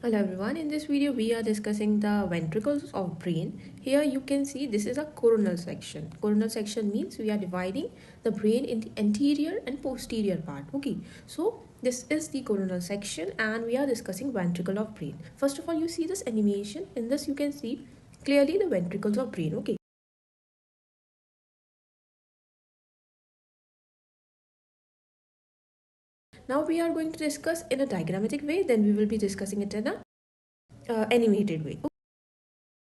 Hello everyone, in this video we are discussing the ventricles of brain. Here you can see this is a coronal section. Coronal section means we are dividing the brain in the anterior and posterior part. Okay, so this is the coronal section and we are discussing ventricle of brain. First of all, you see this animation. In this you can see clearly the ventricles of brain. Okay. Now we are going to discuss in a diagrammatic way, then we will be discussing it in a animated way.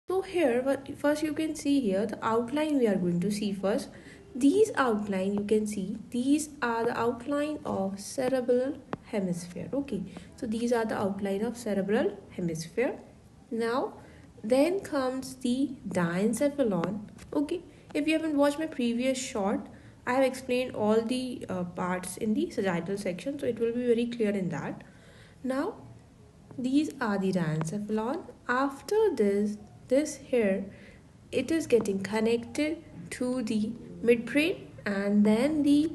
So here, first you can see here the outline we are going to see first. These outline you can see, these are the outline of cerebral hemisphere. Okay, so these are the outline of cerebral hemisphere. Now, then comes the diencephalon. Okay, if you haven't watched my previous short, I have explained all the parts in the sagittal section, so it will be very clear in that. Now, these are the diencephalon. After this here, it is getting connected to the midbrain and then the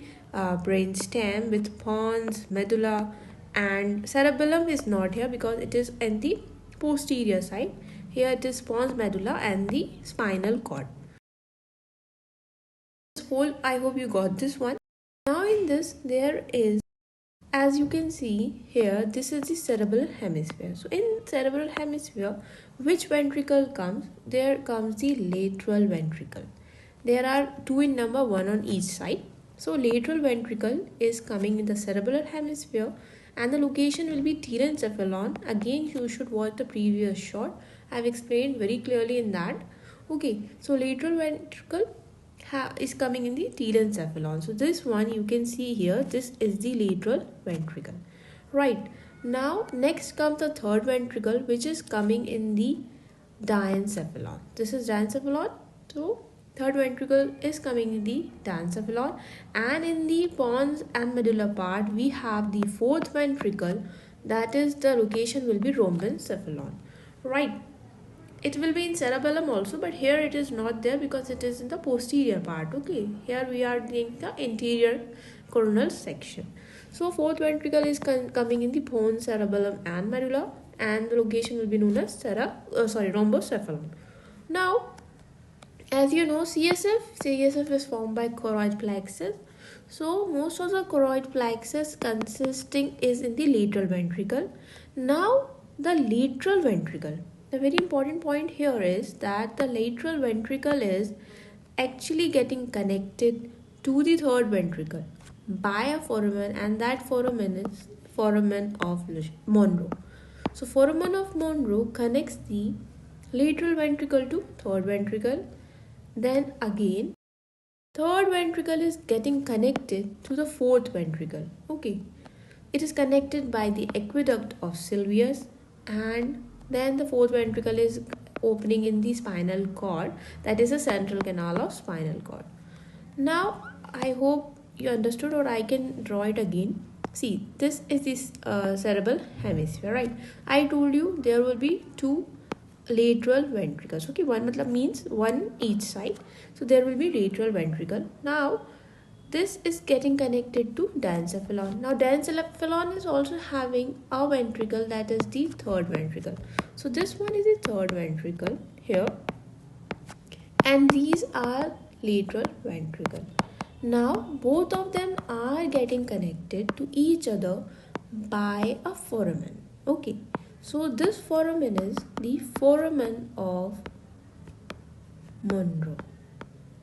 brain stem with pons, medulla, and cerebellum is not here because it is in the posterior side. Here it is pons, medulla, and the spinal cord. This whole, I hope you got this one. Now in this there is, as you can see here, this is the cerebral hemisphere. So in cerebral hemisphere, which ventricle comes? There comes the lateral ventricle. There are two in number, one on each side. So lateral ventricle is coming in the cerebral hemisphere and the location will be telencephalon. Again, you should watch the previous shot. I have explained very clearly in that. Okay, so lateral ventricle is coming in the telencephalon. So this one you can see here, this is the lateral ventricle. Right, now next comes the third ventricle, which is coming in the diencephalon. This is diencephalon. So third ventricle is coming in the diencephalon, and in the pons and medulla part we have the fourth ventricle, that is the location will be rhombencephalon. Right, it will be in cerebellum also, but here it is not there because it is in the posterior part. Okay, here we are in the anterior coronal section. So fourth ventricle is coming in the pons, cerebellum and medulla, and the location will be known as rhombocephalon. Now, as you know, CSF is formed by choroid plexus. So most of the choroid plexus consisting is in the lateral ventricle. Now the lateral ventricle, the very important point here is that the lateral ventricle is actually getting connected to the third ventricle by a foramen, and that foramen is foramen of Monro. So foramen of Monro connects the lateral ventricle to third ventricle. Then again, third ventricle is getting connected to the fourth ventricle. Okay, it is connected by the aqueduct of Sylvius, and then the fourth ventricle is opening in the spinal cord, that is a central canal of spinal cord. Now I hope you understood, or I can draw it again. See, this is this cerebral hemisphere, right? I told you there will be two lateral ventricles. Okay, one means one each side, so there will be lateral ventricle. Now this is getting connected to diencephalon. Now diencephalon is also having a ventricle, that is the third ventricle. So this one is the third ventricle here, and these are lateral ventricle. Now both of them are getting connected to each other by a foramen. Okay, so this foramen is the foramen of Monro.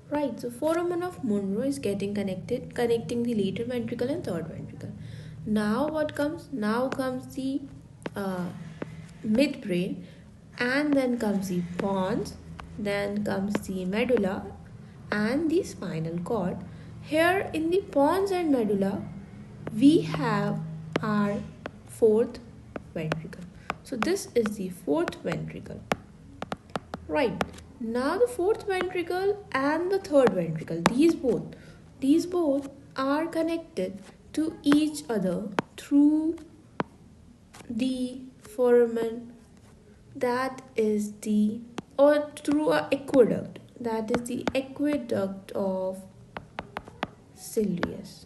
Right, so foramen of Monro is getting connecting the lateral ventricle and third ventricle. Now what comes? Now comes the midbrain, and then comes the pons, then comes the medulla and the spinal cord. Here in the pons and medulla, we have our fourth ventricle. So this is the fourth ventricle. Right, now the fourth ventricle and the third ventricle, these both are connected to each other through the foramen, that is the, or through a aqueduct, that is the aqueduct of Sylvius,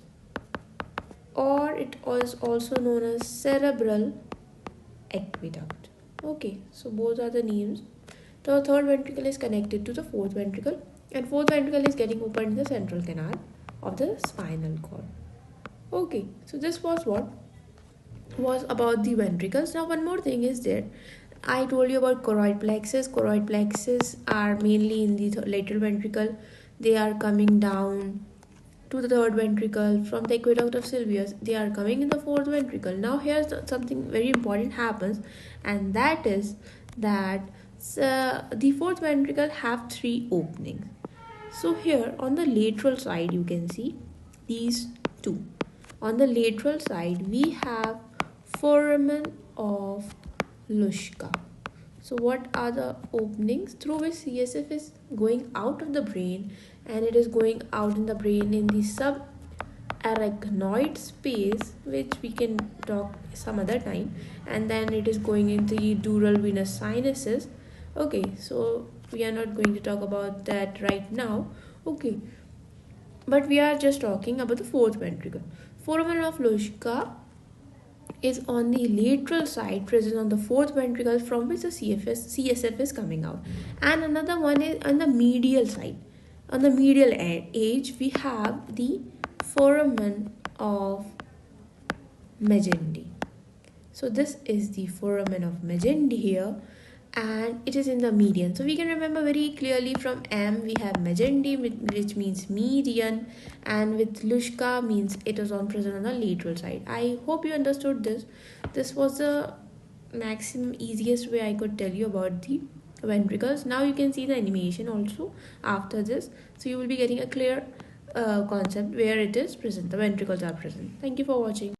or it is also known as cerebral aqueduct. Okay, so both are the names. The third ventricle is connected to the fourth ventricle, and fourth ventricle is getting opened in the central canal of the spinal cord. Okay, so this was what was about the ventricles. Now one more thing is there. I told you about choroid plexus. Choroid plexus are mainly in the lateral ventricle. They are coming down to the third ventricle from the aqueduct of Sylvius. They are coming in the fourth ventricle. Now here's something very important happens, and that is that the fourth ventricle have three openings. So here on the lateral side you can see these two. On the lateral side we have foramen of Luschka. So what are the openings through which CSF is going out of the brain, and it is going out in the brain in the subarachnoid space, which we can talk some other time, and then it is going into the dural venous sinuses. Okay, so we are not going to talk about that right now. Okay, but we are just talking about the fourth ventricle. Foramen of Luschka is on the lateral side present on the fourth ventricle from which the CSF is coming out, and another one is on the medial side. On the medial edge we have the foramen of Magendie. So this is the foramen of Magendie here, and it is in the median. So we can remember very clearly from M we have Magendie, which means median, and with Luschka means it is on present on the lateral side. I hope you understood this. This was the maximum easiest way I could tell you about the ventricles. Now you can see the animation also after this, so you will be getting a clear concept where it is present, the ventricles are present. Thank you for watching.